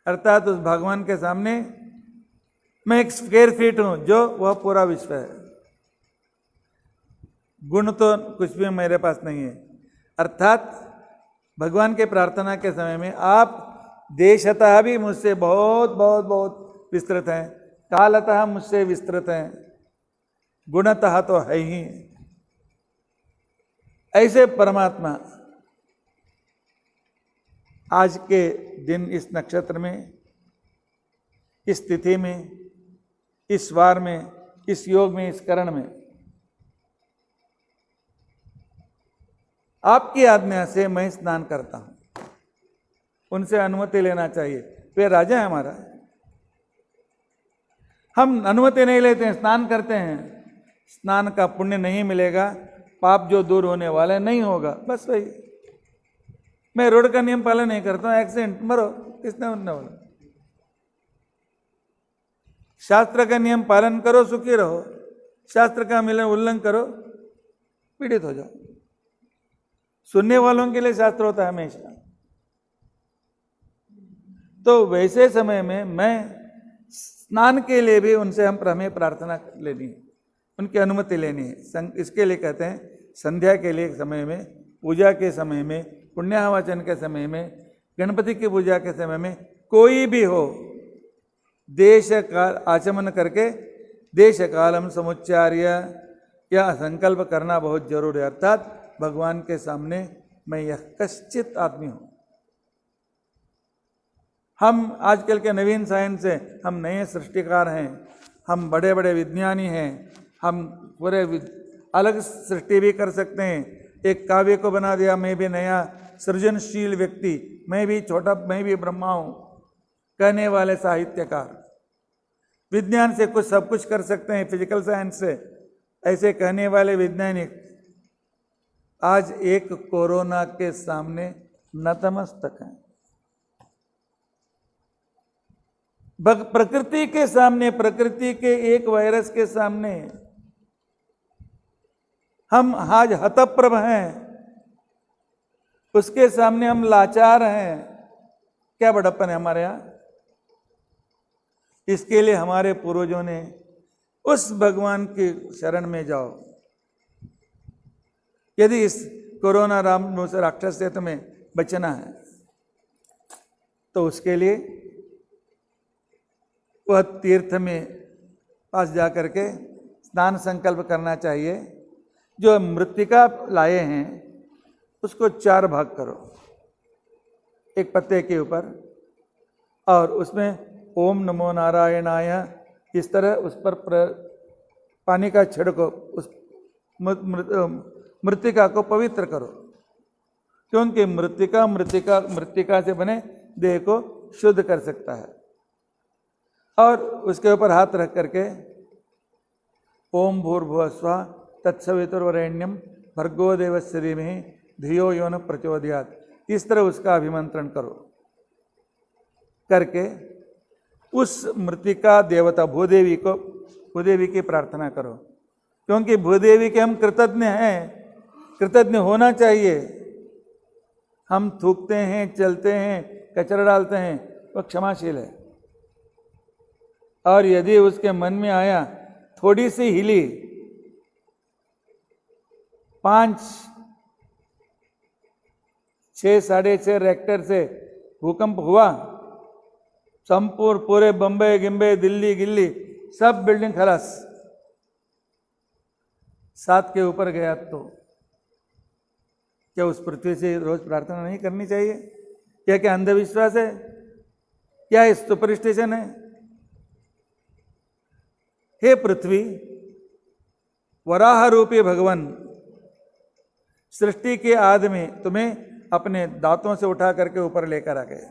अर्थात उस भगवान के सामने मैं एक स्क्वायर फीट हूं, जो वह पूरा विश्व है। गुण तो कुछ भी मेरे पास नहीं है। अर्थात भगवान के प्रार्थना के समय में आप देशतः भी मुझसे बहुत बहुत बहुत विस्तृत हैं, कालतः मुझसे विस्तृत हैं, गुणतः तो है ही। ऐसे परमात्मा आज के दिन इस नक्षत्र में, इस तिथि में, इस वार में, इस योग में, इस करण में आपकी आज्ञा से मैं स्नान करता हूं। उनसे अनुमति लेना चाहिए, वे राजा है हमारा। हम अनुमति नहीं लेते हैं, स्नान करते हैं। स्नान का पुण्य नहीं मिलेगा, पाप जो दूर होने वाला नहीं होगा। बस वही। मैं रोड का नियम पालन नहीं करता हूं, एक्सीडेंट मरो, किसने उनने बोला? शास्त्र का नियम पालन करो, सुखी रहो। शास्त्र का उल्लंघन करो, पीड़ित हो जाओ। सुनने वालों के लिए शास्त्र होता है हमेशा। तो वैसे समय में मैं स्नान के लिए भी उनसे हमें प्रार्थना लेनी है, उनकी अनुमति लेनी है। इसके लिए कहते हैं संध्या के लिए समय में, पूजा के समय में, पुण्याहवाचन के समय में, गणपति की पूजा के समय में, कोई भी हो, देश काल आचमन करके देश कालम समुच्चार्य या संकल्प करना बहुत जरूरी है। अर्थात भगवान के सामने मैं यह कश्चित आदमी हूं। हम आजकल के नवीन साइंस से हम नए सृष्टिकार हैं, हम बड़े बड़े विज्ञानी हैं, हम पूरे अलग सृष्टि भी कर सकते हैं। एक काव्य को बना दिया, मैं भी नया सृजनशील व्यक्ति, मैं भी छोटा, मैं भी ब्रह्मा हूं, कहने वाले साहित्यकार। विज्ञान से कुछ सब कुछ कर सकते हैं, फिजिकल साइंस से, ऐसे कहने वाले वैज्ञानिक आज एक कोरोना के सामने नतमस्तक हैं। प्रकृति के सामने, प्रकृति के एक वायरस के सामने हम आज हतप्रभ हैं, उसके सामने हम लाचार हैं। क्या बड़प्पन है हमारे यहां? इसके लिए हमारे पूर्वजों ने उस भगवान की शरण में जाओ। यदि इस कोरोना राक्षस से तुम्हें बचना है तो उसके लिए वह तीर्थ में पास जा करके स्नान संकल्प करना चाहिए। जो मृत्तिका लाए हैं उसको 4 भाग करो, एक पत्ते के ऊपर, और उसमें ओम नमो नारायणाय इस तरह उस पर पानी का छिड़को, उस मृत्तिका को पवित्र करो, क्योंकि मृत्तिका से बने देह को शुद्ध कर सकता है। और उसके ऊपर हाथ रख करके ओम भूर्भुवः स्वः तत्सवितुर्वरेण्यं भर्गो देवस्य धीमहि धियो यो न प्रचोदयात्, इस तरह उसका अभिमंत्रण करो। करके उस मृत्तिका देवता भूदेवी की प्रार्थना करो, क्योंकि भूदेवी के हम कृतज्ञ हैं, कृतज्ञ होना चाहिए। हम थूकते हैं, चलते हैं, कचरा डालते हैं, वह क्षमाशील है। और यदि उसके मन में आया, थोड़ी सी हिली, 5, 6, 6.5 रेक्टर से भूकंप हुआ, संपूर्ण पूरे बम्बई गिम्बे दिल्ली गिल्ली सब बिल्डिंग खलास, 7 के ऊपर गया तो क्या उस पृथ्वी से रोज प्रार्थना नहीं करनी चाहिए? क्या अंधविश्वास है? क्या सुपरस्टिशन है? हे पृथ्वी, वराह रूपी भगवान सृष्टि के आदि में तुम्हें अपने दांतों से उठा करके ऊपर लेकर आ गए।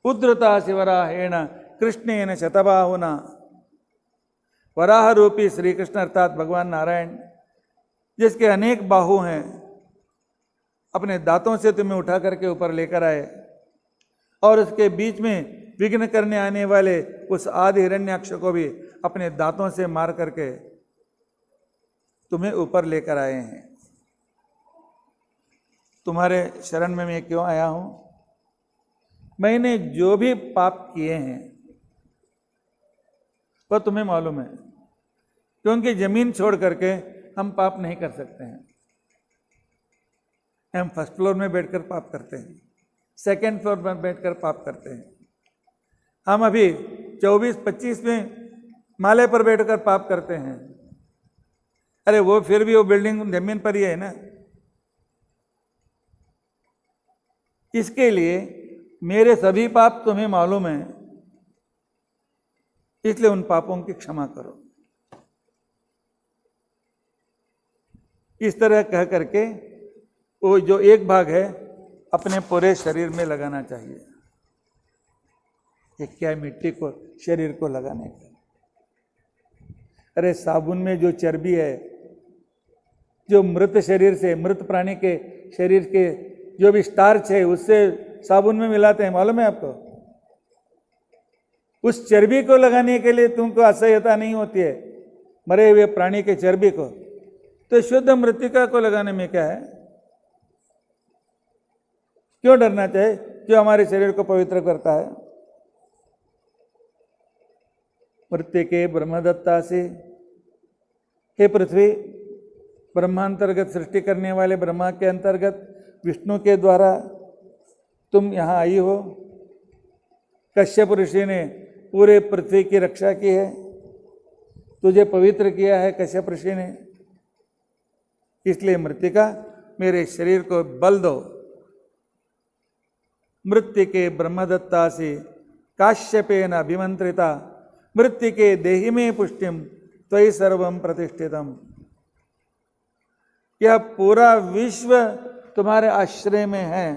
उद्धृता शिवराहेण कृष्णेन शतबाहुना, वराह रूपी श्री कृष्ण अर्थात भगवान नारायण जिसके अनेक बाहु हैं, अपने दांतों से तुम्हें उठा करके ऊपर लेकर आए और उसके बीच में विघ्न करने आने वाले उस आदि हिरण्याक्ष को भी अपने दांतों से मार करके तुम्हें ऊपर लेकर आए हैं। तुम्हारे शरण में मैं क्यों आया हूं? मैंने जो भी पाप किए हैं वह तुम्हें मालूम है, क्योंकि जमीन छोड़ करके हम पाप नहीं कर सकते हैं। हम फर्स्ट फ्लोर में बैठकर पाप करते हैं, सेकंड फ्लोर में बैठकर पाप करते हैं। हम अभी 24-25 में माले पर बैठकर पाप करते हैं। अरे वो फिर भी वो बिल्डिंग जमीन पर ही है ना। इसके लिए मेरे सभी पाप तुम्हें मालूम है, इसलिए उन पापों की क्षमा करो। इस तरह कह करके वो जो एक भाग है अपने पूरे शरीर में लगाना चाहिए। ये क्या मिट्टी को शरीर को लगाने का? अरे साबुन में जो चर्बी है, जो मृत शरीर से, मृत प्राणी के शरीर के जो भी स्टार्च है उससे साबुन में मिलाते हैं, मालूम है आपको? उस चर्बी को लगाने के लिए तुमको असह्यता नहीं होती है मरे हुए प्राणी के चर्बी को, तो शुद्ध मृतिका को लगाने में क्या है? क्यों डरना चाहिए? जो हमारे शरीर को पवित्र करता है। मृत्तिके ब्रह्मदत्ता से, हे पृथ्वी, ब्रह्मांतर्गत सृष्टि करने वाले ब्रह्मा के अंतर्गत विष्णु के द्वारा तुम यहाँ आई हो। कश्यप ऋषि ने पूरे पृथ्वी की रक्षा की है, तुझे पवित्र किया है कश्यप ऋषि ने। इसलिए मृत्तिका मेरे शरीर को बल दो। मृत्तिके ब्रह्मदत्ता से काश्यपेन अभिमंत्रिता, मृत्तिके देहि में पुष्टिम त्वयि सर्वम प्रतिष्ठितम। यह पूरा विश्व तुम्हारे आश्रय में है।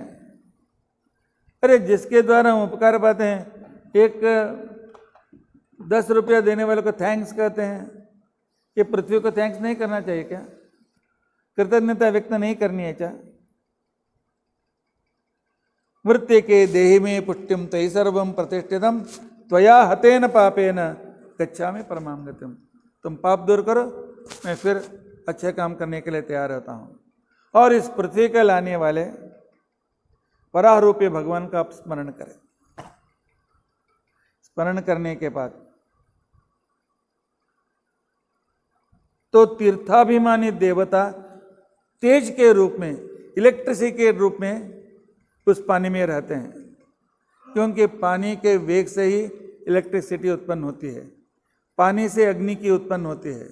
अरे जिसके द्वारा हम उपकार पाते हैं, एक 10 रुपया देने वाले को थैंक्स कहते हैं। ये पृथ्वी को थैंक्स नहीं करना चाहिए क्या? कृतज्ञता व्यक्त नहीं करनी है क्या? मृत्तिके देहि में पुष्टिम त्वयि सर्वम प्रतिष्ठितम त्वया हतेन पापेन गच्छामि परमां गतिम। तुम पाप दूर करो, मैं फिर अच्छे काम करने के लिए तैयार रहता हूँ। और इस पृथ्वी के लाने वाले वराह रूपी भगवान का आप स्मरण करें। स्मरण करने के बाद तो तीर्थाभिमानी देवता तेज के रूप में, इलेक्ट्रिसिटी के रूप में उस पानी में रहते हैं, क्योंकि पानी के वेग से ही इलेक्ट्रिसिटी उत्पन्न होती है, पानी से अग्नि की उत्पन्न होती है।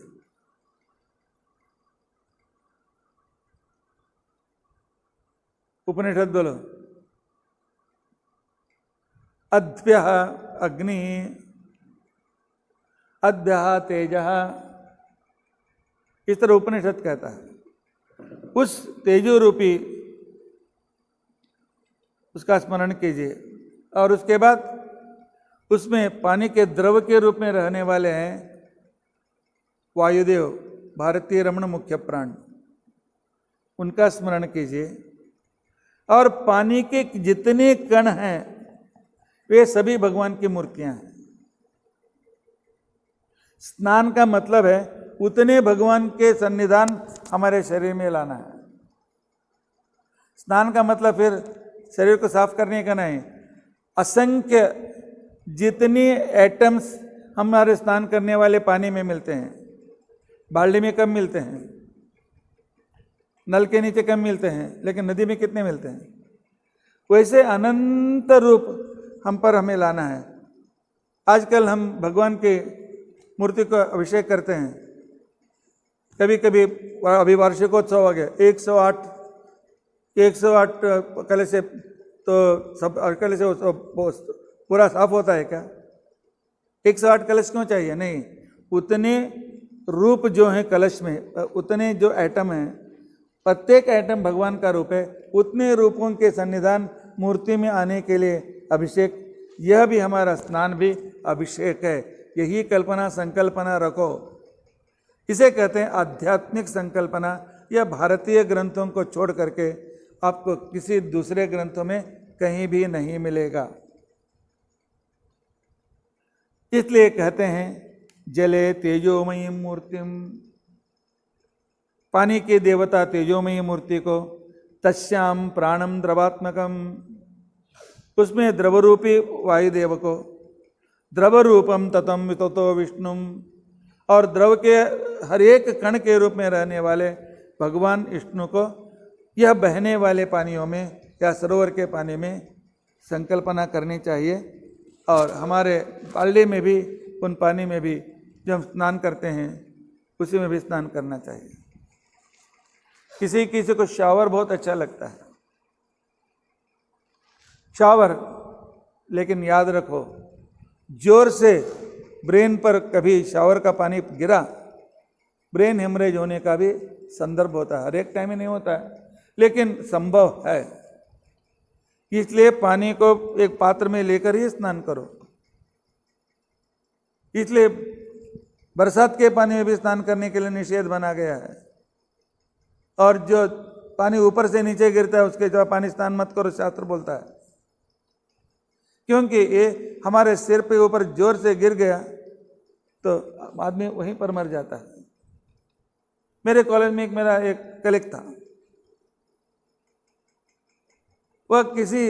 उपनिषद बोलो, अद्भ्यः अग्नि अद्भ्यः तेजः, इस तरह उपनिषद कहता है। उस तेजो रूपी उसका स्मरण कीजिए। और उसके बाद उसमें पानी के द्रव के रूप में रहने वाले हैं वायुदेव, भारतीय रमण मुख्य प्राण, उनका स्मरण कीजिए। और पानी के जितने कण हैं वे सभी भगवान की मूर्तियां हैं। स्नान का मतलब है उतने भगवान के सन्निधान हमारे शरीर में लाना है। स्नान का मतलब फिर शरीर को साफ करने का नहीं, असंख्य जितनी एटम्स हमारे स्नान करने वाले पानी में मिलते हैं, बाल्टी में कम मिलते हैं, नल के नीचे कम मिलते हैं, लेकिन नदी में कितने मिलते हैं। वैसे अनंत रूप हम पर हमें लाना है। आजकल हम भगवान के मूर्ति को अभिषेक करते हैं, कभी कभी अभी वार्षिकोत्सव हो गया, 108 कलश से, तो सब कलश से पूरा साफ होता है क्या? 108 कलश क्यों चाहिए? नहीं, उतने रूप जो हैं कलश में, उतने जो एटम हैं, प्रत्येक एटम भगवान का रूप है, उतने रूपों के सन्निधान मूर्ति में आने के लिए अभिषेक, यह भी हमारा स्नान भी अभिषेक है। यही कल्पना संकल्पना रखो, इसे कहते हैं आध्यात्मिक संकल्पना। यह भारतीय ग्रंथों को छोड़ करके आपको किसी दूसरे ग्रंथों में कहीं भी नहीं मिलेगा। इसलिए कहते हैं जले तेजोमयी मूर्तिम, पानी की देवता तेजोमयी मूर्ति को, तस्याम प्राणम द्रवात्मकम, उसमें द्रवरूपी वायुदेव को, द्रवरूपम ततम विततो विष्णुम, और द्रव के हर एक कण के रूप में रहने वाले भगवान विष्णु को यह बहने वाले पानियों में या सरोवर के पानी में संकल्पना करनी चाहिए। और हमारे बाल्टी में भी, उन पानी में भी जो हम स्नान करते हैं उसी में भी स्नान करना चाहिए। किसी किसी को शावर बहुत अच्छा लगता है, शावर, लेकिन याद रखो जोर से ब्रेन पर कभी शावर का पानी गिरा, ब्रेन हेमरेज होने का भी संदर्भ होता है। हर एक टाइम ही नहीं होता है, लेकिन संभव है। इसलिए पानी को एक पात्र में लेकर ही स्नान करो। इसलिए बरसात के पानी में भी स्नान करने के लिए निषेध बना गया है। और जो पानी ऊपर से नीचे गिरता है उसके जो पानी स्नान मत करो, शास्त्र बोलता है, क्योंकि ये हमारे सिर पे ऊपर जोर से गिर गया तो आदमी वहीं पर मर जाता है। मेरे कॉलेज में मेरा एक कलीग था, वह किसी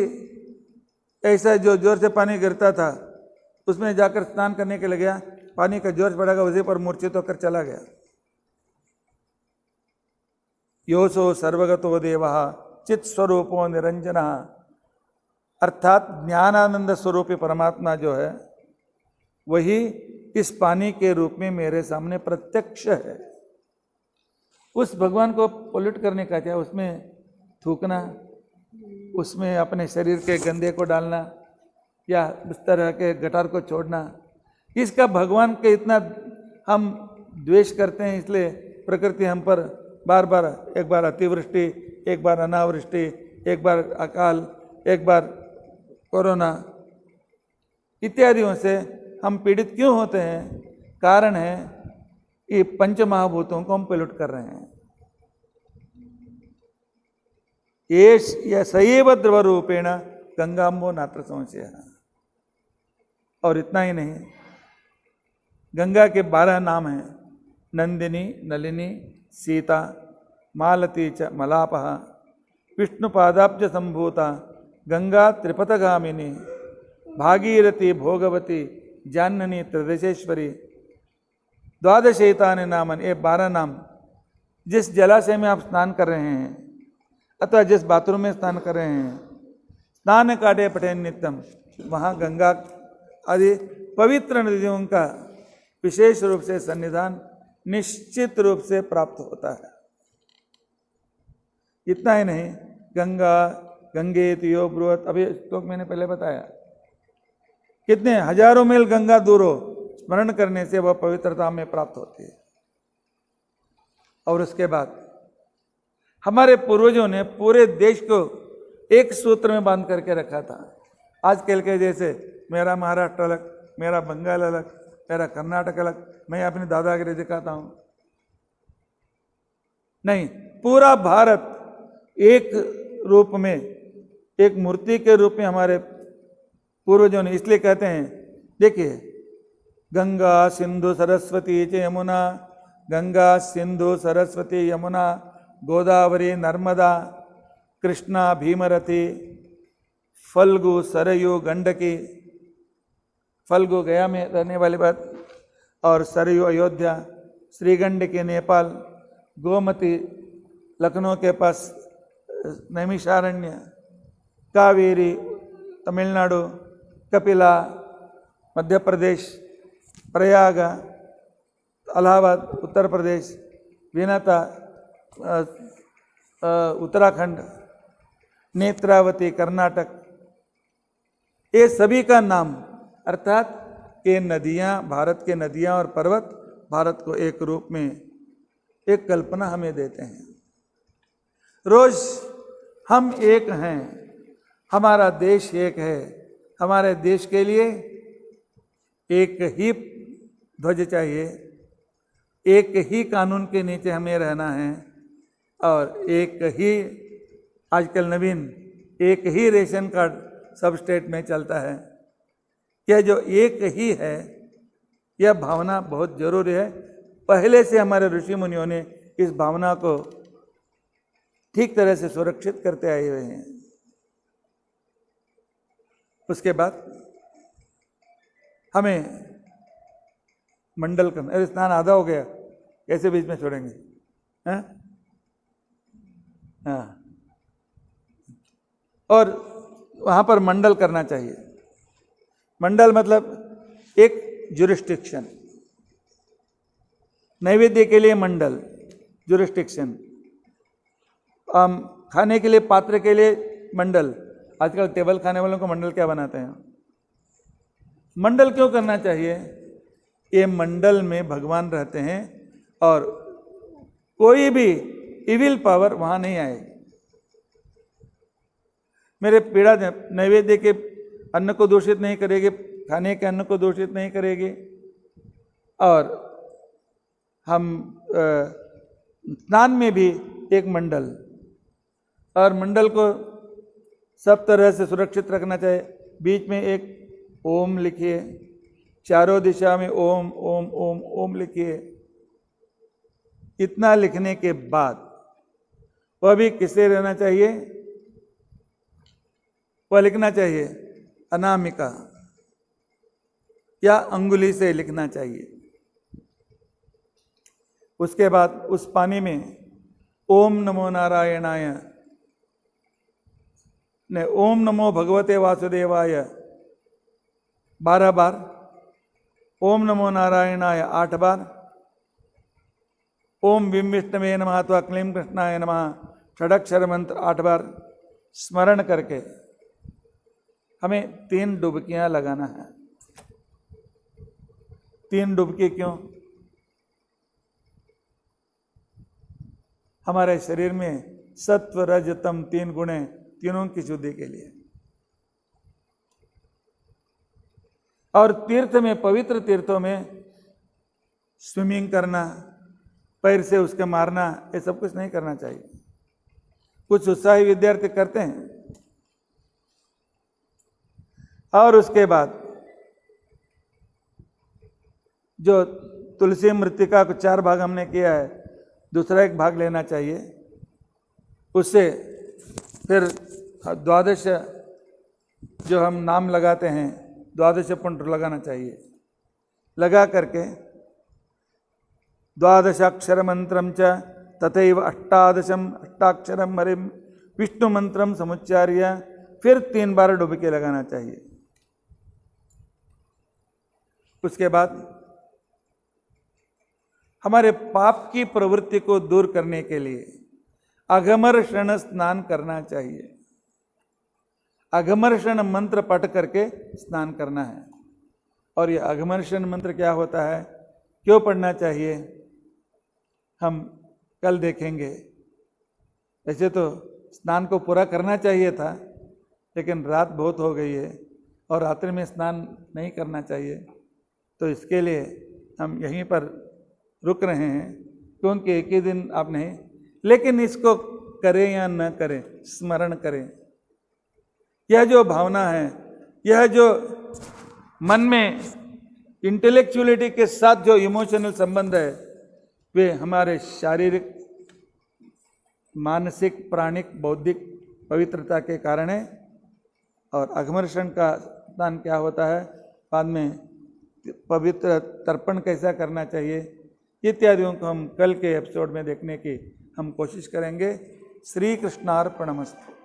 ऐसा जो जोर से पानी गिरता था उसमें जाकर स्नान करने के लिए गया, पानी का जोर बढ़ा, उसी पर मूर्छित होकर चला गया। योसो सर्वगतो देवः चित स्वरूपो निरंजनः, अर्थात ज्ञानानंद स्वरूपी परमात्मा जो है वही इस पानी के रूप में मेरे सामने प्रत्यक्ष है। उस भगवान को पोल्यूट करने का क्या, उसमें थूकना, उसमें अपने शरीर के गंदे को डालना या इस तरह के गटार को छोड़ना, इसका भगवान के इतना हम द्वेष करते हैं। इसलिए प्रकृति हम पर बार बार, एक बार अतिवृष्टि, एक बार अनावृष्टि, एक बार अकाल, एक बार कोरोना इत्यादियों से हम पीड़ित क्यों होते हैं? कारण है ये पंच महाभूतों को हम पोल्यूट कर रहे हैं। ये सैव द्रव रूपेण गंगाम्बो नात्र संशय। और इतना ही नहीं, गंगा के 12 नाम हैं, नंदिनी, नलिनी, सीता, मालती च मलापः, विष्णुपादाब्ज संभूता, गंगा त्रिपथगामिनी, भागीरथी, भोगवती, जाननी, त्रिदशेश्वरी, द्वादशैतानि नामन। ये 12 नाम जिस जलाशय में आप स्नान कर रहे हैं अथवा जिस बाथरूम में स्नान कर रहे हैं, स्नान काटे पठे नित्यम, वहाँ गंगा आदि पवित्र नदियों का विशेष रूप से सन्निधान निश्चित रूप से प्राप्त होता है। इतना ही नहीं, गंगा गंगेति यो ब्रुवत्, अभी श्लोक मैंने पहले बताया, कितने हजारों मील गंगा दूर हो, स्मरण करने से वह पवित्रता में प्राप्त होती है। और उसके बाद हमारे पूर्वजों ने पूरे देश को एक सूत्र में बांध करके रखा था। आजकल के जैसे मेरा महाराष्ट्र अलग, मेरा बंगाल अलग, मेरा कर्नाटक अलग, मैं अपनी दादागिरी दिखाता हूँ, नहीं, पूरा भारत एक रूप में, एक मूर्ति के रूप में हमारे पूर्वजों ने, इसलिए कहते हैं, देखिए, गंगा सिंधु सरस्वती च यमुना, गंगा सिंधु सरस्वती यमुना गोदावरी नर्मदा कृष्णा भीमरथी फल्गु सरयू गंडकी, फल्गु गया में रहने वाली बात, और सरयू अयोध्या, श्रीगंडकी नेपाल, गोमती लखनऊ के पास नैमिषारण्य, कावेरी तमिलनाडु, कपिला मध्य प्रदेश, प्रयाग, इलाहाबाद उत्तर प्रदेश, विनता उत्तराखंड, नेत्रावती कर्नाटक, ये सभी का नाम अर्थात ये नदियाँ, भारत के नदियाँ और पर्वत भारत को एक रूप में एक कल्पना हमें देते हैं। रोज हम एक हैं, हमारा देश एक है, हमारे देश के लिए एक ही ध्वज चाहिए, एक ही कानून के नीचे हमें रहना है और एक ही आजकल नवीन एक ही रेशन कार्ड सब स्टेट में चलता है। यह जो एक ही है, यह भावना बहुत जरूरी है। पहले से हमारे ऋषि मुनियों ने इस भावना को ठीक तरह से सुरक्षित करते आए हुए हैं। उसके बाद हमें मंडल करना। अरे स्नान आधा हो गया, कैसे बीच में छोड़ेंगे? हाँ, और वहाँ पर मंडल करना चाहिए। मंडल मतलब एक जुरिस्डिक्शन, नैवेद्य के लिए मंडल, जुरिस्डिक्शन, खाने के लिए पात्र के लिए मंडल। आजकल टेबल खाने वालों को मंडल क्या बनाते हैं? मंडल क्यों करना चाहिए? ये मंडल में भगवान रहते हैं और कोई भी इविल पावर वहाँ नहीं आएगी। मेरे पीड़ा नैवेद्य के अन्न को दूषित नहीं करेगी, खाने के अन्न को दूषित नहीं करेगी। और हम स्नान में भी एक मंडल, और मंडल को सब तरह से सुरक्षित रखना चाहिए। बीच में एक ओम लिखिए, चारों दिशा में ओम ओम ओम ओम लिखिए। इतना लिखने के बाद वह भी किससे रहना चाहिए? वह लिखना चाहिए अनामिका या अंगुली से लिखना चाहिए। उसके बाद उस पानी में ओम नमो नारायणाय ने ओम नमो भगवते वासुदेवाय 12 बार, ओम नमो नारायणाय 8 बार, ओम विम विष्णवे नमः अथवा क्लीं कृष्णाय नमः षडक्षर मंत्र 8 बार स्मरण करके हमें 3 डुबकियां लगाना है। 3 डुबकी क्यों? हमारे शरीर में सत्व रज तम 3 गुणे, तीनों की शुद्धि के लिए। और तीर्थ में, पवित्र तीर्थों में स्विमिंग करना, पैर से उसके मारना, ये सब कुछ नहीं करना चाहिए। कुछ उत्साही विद्यार्थी करते हैं। और उसके बाद जो तुलसी मृत्तिका को 4 भाग हमने किया है, दूसरा 1 भाग लेना चाहिए। उससे फिर 12 जो हम नाम लगाते हैं, 12 पुंड लगाना चाहिए। लगा करके 12 अक्षर मंत्रम च तथैव 18 अष्टाक्षरम हरिम विष्णु मंत्रम समुच्चार्य फिर 3 बार डुबकी लगाना चाहिए। उसके बाद हमारे पाप की प्रवृत्ति को दूर करने के लिए अघमर्षण स्नान करना चाहिए। अघमर्षण मंत्र पढ़ करके स्नान करना है। और यह अघमर्षण मंत्र क्या होता है, क्यों पढ़ना चाहिए, हम कल देखेंगे। वैसे तो स्नान को पूरा करना चाहिए था, लेकिन रात बहुत हो गई है और रात्रि में स्नान नहीं करना चाहिए, तो इसके लिए हम यहीं पर रुक रहे हैं, क्योंकि एक ही दिन आप नहीं, लेकिन इसको करें या न करें, स्मरण करें। यह जो भावना है, यह जो मन में इंटेलेक्चुअलिटी के साथ जो इमोशनल संबंध है, वे हमारे शारीरिक, मानसिक, प्राणिक, बौद्धिक पवित्रता के कारण है। और अघमर्षण का स्नान क्या होता है, बाद में पवित्र तर्पण कैसा करना चाहिए, इत्यादियों को हम कल के एपिसोड में देखने की हम कोशिश करेंगे। श्री कृष्णार्पणमस्तु।